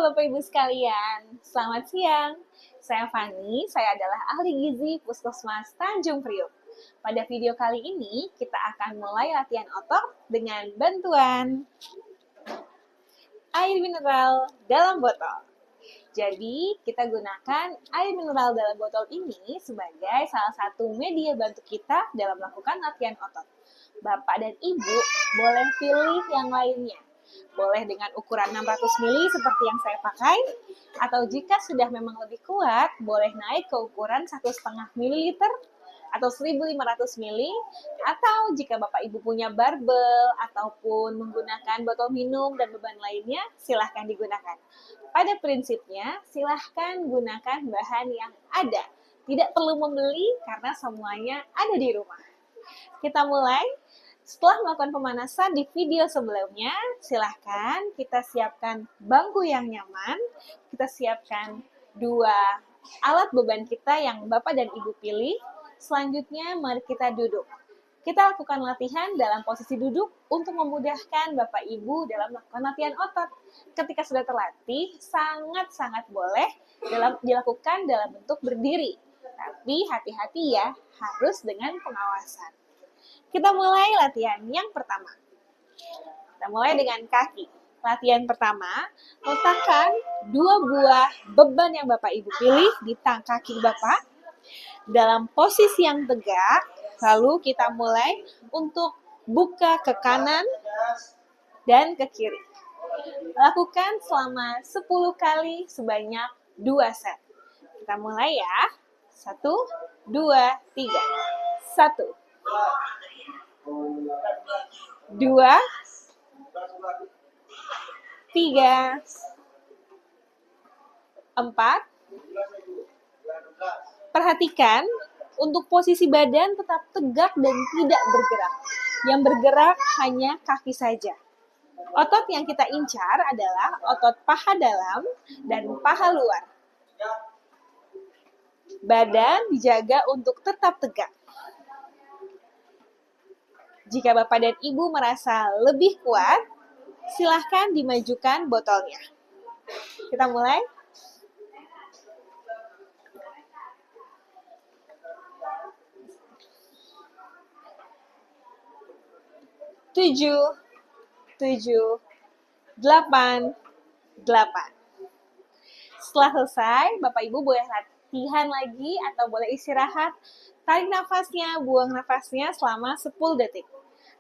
Bapak Ibu sekalian, selamat siang. Saya Fani, saya adalah ahli gizi Puskesmas Tanjung Priok. Pada video kali ini, kita akan mulai latihan otot dengan bantuan air mineral dalam botol. Jadi, kita gunakan air mineral dalam botol ini sebagai salah satu media bantu kita dalam melakukan latihan otot. Bapak dan Ibu boleh pilih yang lainnya. Boleh dengan ukuran 600 ml seperti yang saya pakai, atau jika sudah memang lebih kuat, boleh naik ke ukuran 1,5 ml atau 1.500 ml, atau jika Bapak Ibu punya barbel ataupun menggunakan botol minum dan beban lainnya, silahkan digunakan. Pada prinsipnya, silahkan gunakan bahan yang ada. Tidak perlu membeli karena semuanya ada di rumah. Kita mulai. Setelah melakukan pemanasan di video sebelumnya, silahkan kita siapkan bangku yang nyaman, kita siapkan 2 alat beban kita yang Bapak dan Ibu pilih. Selanjutnya, mari kita duduk. Kita lakukan latihan dalam posisi duduk untuk memudahkan Bapak Ibu dalam melakukan latihan otot. Ketika sudah terlatih, sangat-sangat boleh dilakukan dalam bentuk berdiri. Tapi hati-hati ya, harus dengan pengawasan. Kita mulai latihan yang pertama. Kita mulai dengan kaki. Latihan pertama, letakkan 2 buah beban yang Bapak Ibu pilih di kaki Bapak dalam posisi yang tegak. Lalu kita mulai untuk buka ke kanan dan ke kiri. Lakukan selama 10 kali sebanyak 2 set. Kita mulai ya. 1, 2, 3. 1, 2, 3, 4. Perhatikan untuk posisi badan tetap tegak dan tidak bergerak. Yang bergerak hanya kaki saja. Otot yang kita incar adalah otot paha dalam dan paha luar. Badan dijaga untuk tetap tegak. Jika Bapak dan Ibu merasa lebih kuat, silahkan dimajukan botolnya. Kita mulai. Tujuh, 8. Setelah selesai, Bapak Ibu boleh latihan lagi atau boleh istirahat. Tarik nafasnya, buang nafasnya selama 10 detik.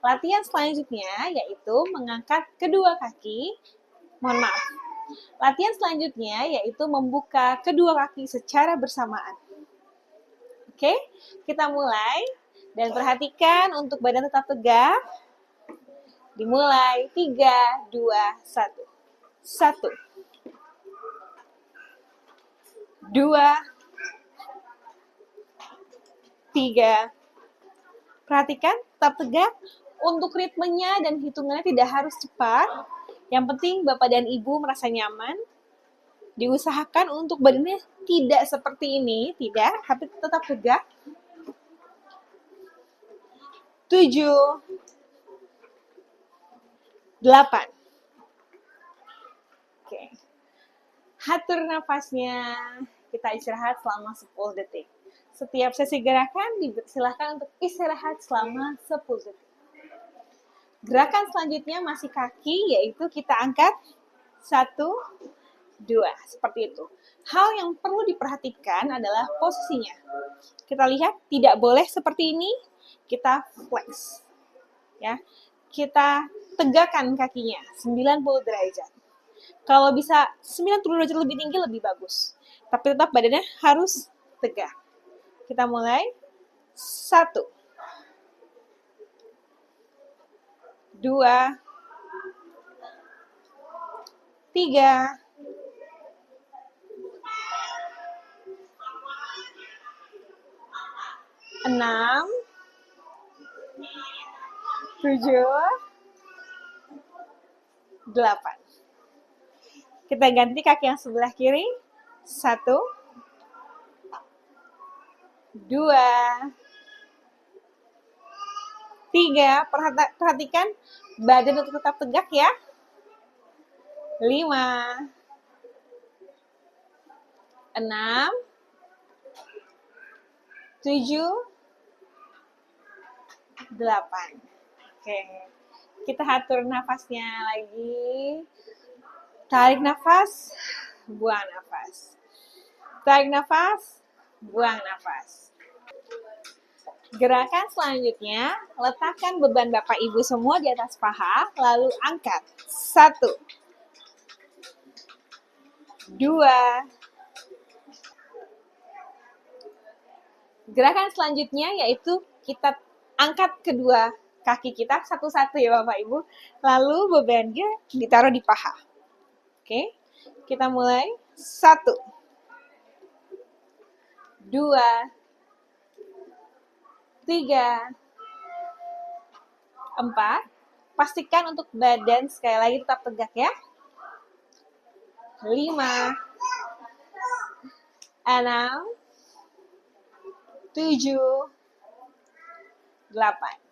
Latihan selanjutnya yaitu mengangkat kedua kaki. Latihan selanjutnya yaitu membuka kedua kaki secara bersamaan. Oke, kita mulai. Dan perhatikan untuk badan tetap tegak. Dimulai. 3, 2, 1. 1, 2, 3. Perhatikan, tetap tegak. Untuk ritmenya dan hitungannya tidak harus cepat. Yang penting Bapak dan Ibu merasa nyaman. Diusahakan untuk badannya tidak seperti ini, tidak, tapi tetap tegak. 7, 8. Oke. Atur nafasnya. Kita istirahat selama 10 detik. Setiap sesi gerakan dipersilahkan untuk istirahat selama 10 detik. Gerakan selanjutnya masih kaki, yaitu kita angkat 1, 2, seperti itu. Hal yang perlu diperhatikan adalah posisinya. Kita lihat, tidak boleh seperti ini, kita flex. Ya, kita tegakkan kakinya, 90 derajat. Kalau bisa 90 derajat lebih tinggi, lebih bagus. Tapi tetap badannya harus tegak. Kita mulai. 1, 2, 3, 6, 7, 8. Kita ganti kaki yang sebelah kiri. 1, 2, 3. Perhatikan badan untuk tetap tegak ya. 5, 6, 7, 8. Oke, kita atur nafasnya lagi. Tarik nafas, buang nafas. Tarik nafas, buang nafas. Gerakan selanjutnya, letakkan beban Bapak Ibu semua di atas paha, lalu angkat. 1, 2. Gerakan selanjutnya yaitu kita angkat kedua kaki kita satu-satu ya Bapak Ibu. Lalu bebannya ditaruh di paha. Oke, kita mulai. 1, 2, 3, 4. Pastikan untuk badan sekali lagi tetap tegak ya. 5, 6, 7, 8.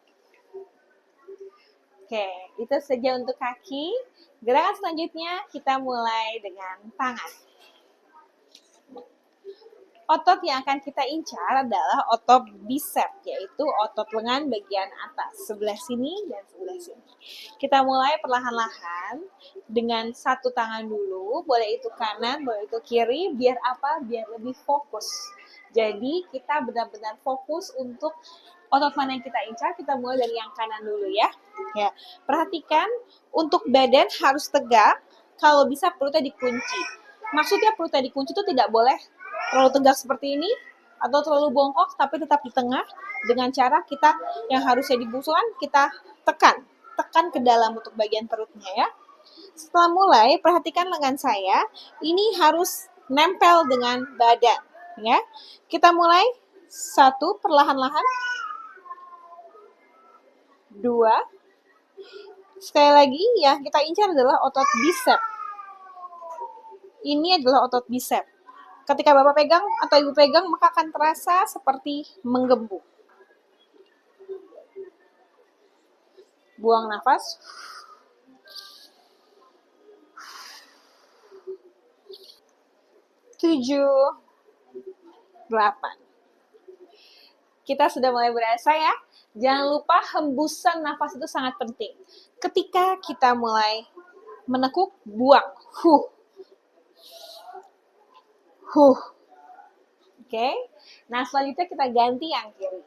Oke, itu saja untuk kaki. Gerakan selanjutnya kita mulai dengan tangan. Otot yang akan kita incar adalah otot bicep, yaitu otot lengan bagian atas, sebelah sini dan sebelah sini. Kita mulai perlahan-lahan dengan satu tangan dulu, boleh itu kanan, boleh itu kiri, biar apa? Biar lebih fokus. Jadi kita benar-benar fokus untuk otot mana yang kita incar, kita mulai dari yang kanan dulu ya. Ya, perhatikan untuk badan harus tegak, kalau bisa perutnya dikunci. Maksudnya perutnya dikunci itu tidak boleh terlalu tegak seperti ini atau terlalu bongkok, tapi tetap di tengah dengan cara kita yang harusnya dibusukan kita tekan ke dalam untuk bagian perutnya ya. Setelah mulai, perhatikan lengan saya, ini harus nempel dengan badan ya. Kita mulai 1 perlahan-lahan, 2. Sekali lagi yang kita incar adalah otot bicep. Ini adalah otot bicep. Ketika Bapak pegang atau Ibu pegang, maka akan terasa seperti menggembung. Buang nafas. 7, 8. Kita sudah mulai berasa ya. Jangan lupa hembusan nafas itu sangat penting. Ketika kita mulai menekuk, buang. Oke. Nah, selanjutnya kita ganti yang kiri.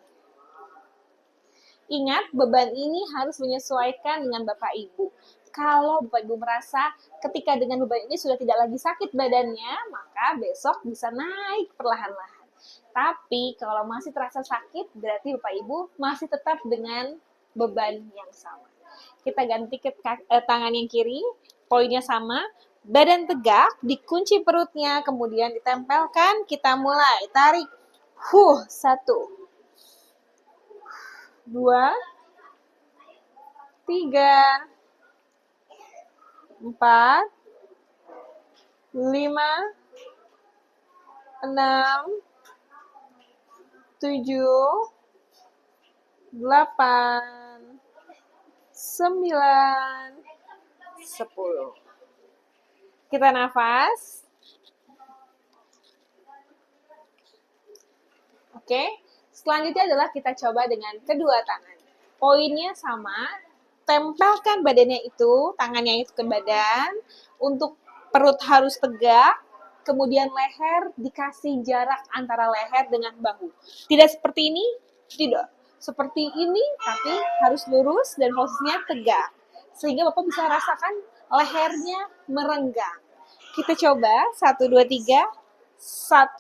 Ingat, beban ini harus menyesuaikan dengan Bapak Ibu. Kalau Bapak Ibu merasa ketika dengan beban ini sudah tidak lagi sakit badannya, maka besok bisa naik perlahan-lahan. Tapi kalau masih terasa sakit, berarti Bapak Ibu masih tetap dengan beban yang sama. Kita ganti ke tangan yang kiri, poinnya sama. Badan tegak, dikunci perutnya, kemudian ditempelkan, kita mulai. Tarik. 1, 2, 3, 4, 5, 6, 7, 8, 9, 10. Kita nafas. Oke, selanjutnya adalah kita coba dengan kedua tangan. Poinnya sama, tempelkan badannya itu, tangannya itu ke badan, untuk perut harus tegak, kemudian leher dikasih jarak antara leher dengan bahu. Tidak seperti ini, tidak. Seperti ini, tapi harus lurus dan posisinya tegak. Sehingga Bapak bisa rasakan lehernya merenggang. Kita coba, 1, 2, 3. 1,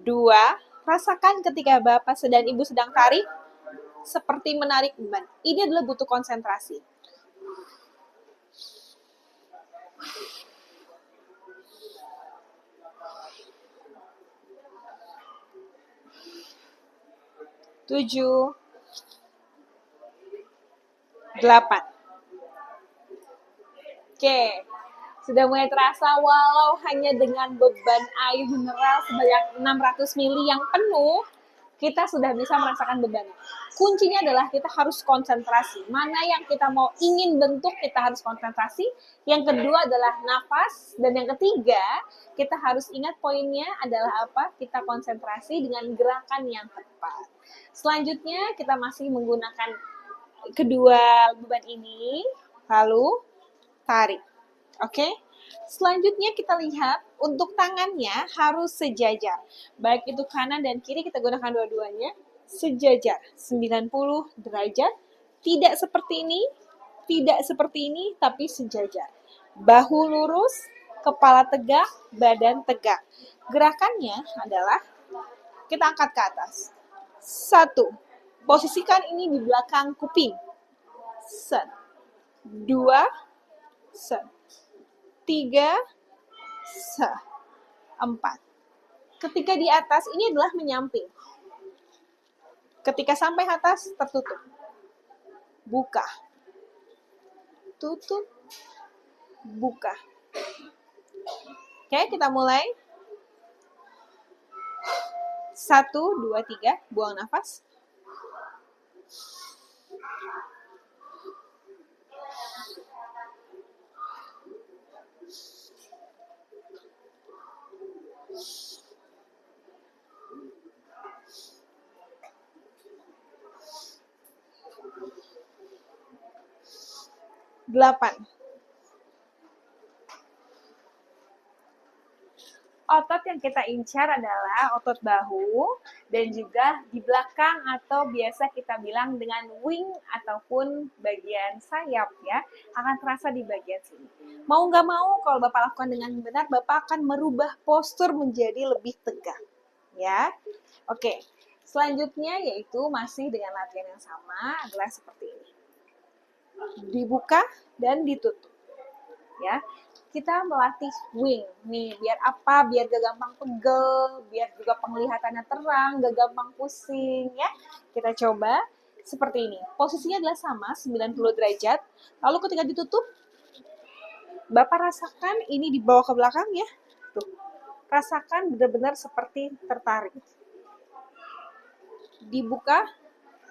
2. Rasakan ketika Bapak dan Ibu sedang tarik, seperti menarik beban. Ini adalah butuh konsentrasi. 7, 8. Oke, sudah mulai terasa walau hanya dengan beban air mineral sebanyak 600 ml yang penuh, kita sudah bisa merasakan bebannya. Kuncinya adalah kita harus konsentrasi. Mana yang kita mau ingin bentuk, kita harus konsentrasi. Yang kedua adalah nafas. Dan yang ketiga, kita harus ingat poinnya adalah apa? Kita konsentrasi dengan gerakan yang tepat. Selanjutnya, kita masih menggunakan kedua beban ini, lalu tarik. Oke? Selanjutnya kita lihat untuk tangannya harus sejajar. Baik itu kanan dan kiri kita gunakan dua-duanya sejajar 90 derajat. Tidak seperti ini, tapi sejajar. Bahu lurus, kepala tegak, badan tegak. Gerakannya adalah kita angkat ke atas. 1. Posisikan ini di belakang kuping. 2. 3, 4. Ketika di atas, ini adalah menyamping. Ketika sampai atas, tertutup. Buka. Tutup. Buka. Oke, kita mulai. 1, 2, 3. Buang nafas. Delapan. Otot yang kita incar adalah otot bahu dan juga di belakang atau biasa kita bilang dengan wing ataupun bagian sayap ya, akan terasa di bagian sini. Mau nggak mau kalau Bapak lakukan dengan benar, Bapak akan merubah postur menjadi lebih tegak ya. Oke, selanjutnya yaitu masih dengan latihan yang sama adalah seperti ini. Dibuka dan ditutup ya. Kita melatih wing nih, biar apa? Biar gak gampang pegel, biar juga penglihatannya terang, gak gampang pusing ya. Kita coba seperti ini. Posisinya adalah sama, 90 derajat. Lalu ketika ditutup, Bapak rasakan ini dibawa ke belakang ya. Tuh. Rasakan benar-benar seperti tertarik. Dibuka,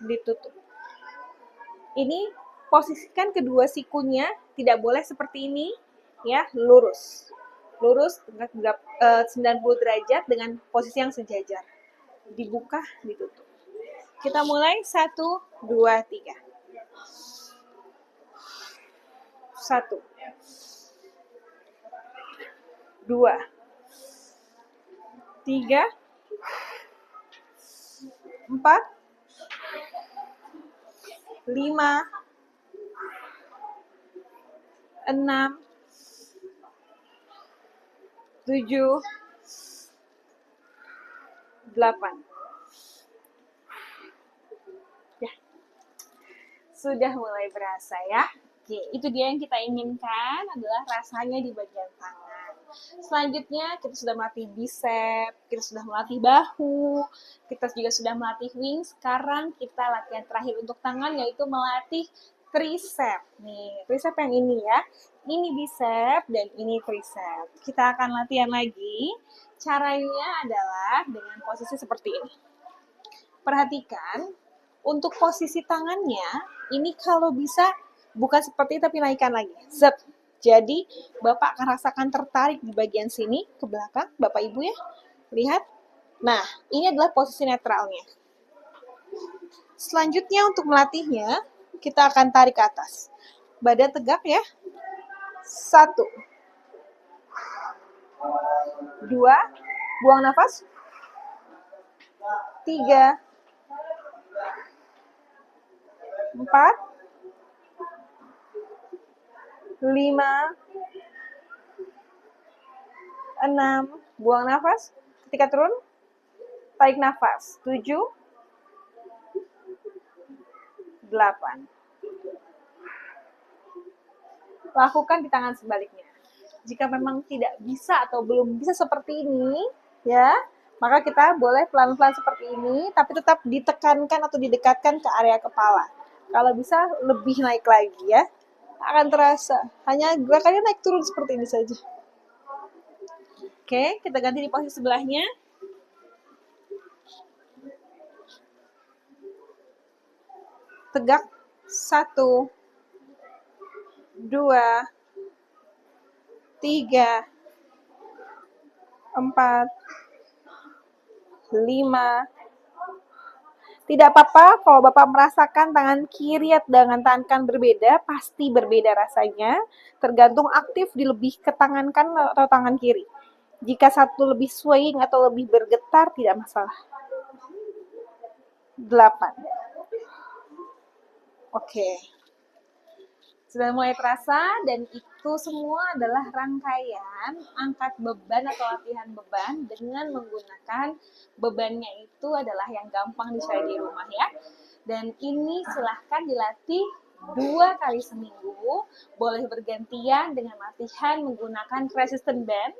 ditutup. Ini posisikan kedua sikunya, tidak boleh seperti ini. Ya, lurus 90 derajat dengan posisi yang sejajar. Dibuka, ditutup. Kita mulai 1, 2, 3. 1, 2, 3, 4, 5, 6, 7, 8. Ya. Sudah mulai berasa ya. Oke, itu dia yang kita inginkan adalah rasanya di bagian tangan. Selanjutnya kita sudah melatih bicep, kita sudah melatih bahu, kita juga sudah melatih wing. Sekarang kita latihan terakhir untuk tangan yaitu melatih tricep. Nih, tricep yang ini ya. Ini bicep dan ini tricep. Kita akan latihan lagi. Caranya adalah dengan posisi seperti ini. Perhatikan, untuk posisi tangannya, ini kalau bisa bukan seperti itu tapi naikkan lagi. Zep. Jadi, Bapak akan rasakan tertarik di bagian sini ke belakang, Bapak Ibu ya. Lihat. Nah, ini adalah posisi netralnya. Selanjutnya untuk melatihnya, kita akan tarik ke atas. Badan tegak ya. 1, 2, buang nafas. 3, 4, 5, 6, buang nafas. Ketika turun, tarik nafas. 7, 8. Lakukan di tangan sebaliknya. Jika memang tidak bisa atau belum bisa seperti ini, ya, maka kita boleh pelan-pelan seperti ini, tapi tetap ditekankan atau didekatkan ke area kepala. Kalau bisa lebih naik lagi ya, akan terasa. Hanya gerakannya naik turun seperti ini saja. Oke, kita ganti di posisi sebelahnya. tegak. 1, 2, 3, 4, 5. Tidak apa-apa kalau Bapak merasakan tangan kiri dengan tangan kanan berbeda, pasti berbeda rasanya, tergantung aktif di lebih ke tangan kanan atau tangan kiri. Jika satu lebih swaying atau lebih bergetar, tidak masalah. 8. Oke. Sudah mulai terasa, dan itu semua adalah rangkaian angkat beban atau latihan beban dengan menggunakan bebannya itu adalah yang gampang dicari di rumah ya. Dan ini silahkan dilatih 2 kali seminggu, boleh bergantian dengan latihan menggunakan resistance band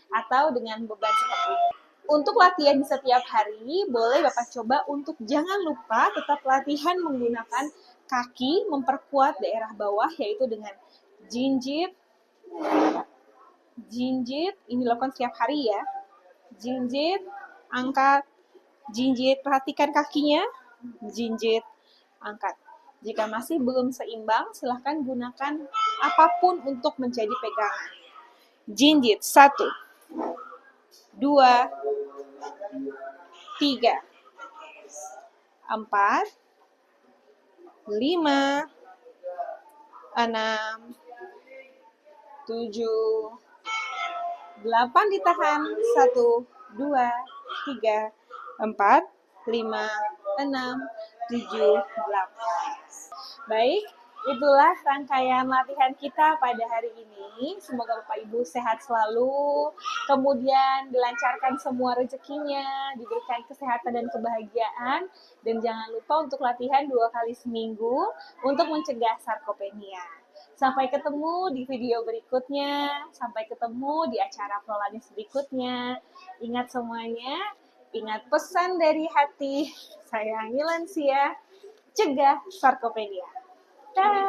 atau dengan beban seperti ini. Untuk latihan di setiap hari, boleh Bapak coba untuk jangan lupa tetap latihan menggunakan kaki, memperkuat daerah bawah, yaitu dengan jinjit, ini lakukan setiap hari ya. Jinjit, angkat, jinjit, perhatikan kakinya, jinjit, angkat. Jika masih belum seimbang, silahkan gunakan apapun untuk menjadi pegangan. Jinjit, 1, 2, 3, 4, 5, 6, 7, 8 ditahan. 1, 2, 3, 4, 5, 6, 7, 8. Baik, itulah rangkaian latihan kita pada hari ini. Semoga Bapak Ibu sehat selalu, kemudian dilancarkan semua rezekinya, diberikan kesehatan dan kebahagiaan, dan jangan lupa untuk latihan 2 kali seminggu untuk mencegah sarkopenia. Sampai ketemu di video berikutnya, sampai ketemu di acara Prolanis berikutnya. Ingat semuanya, ingat pesan dari hati, sayangi lansia, cegah sarkopenia. Dah.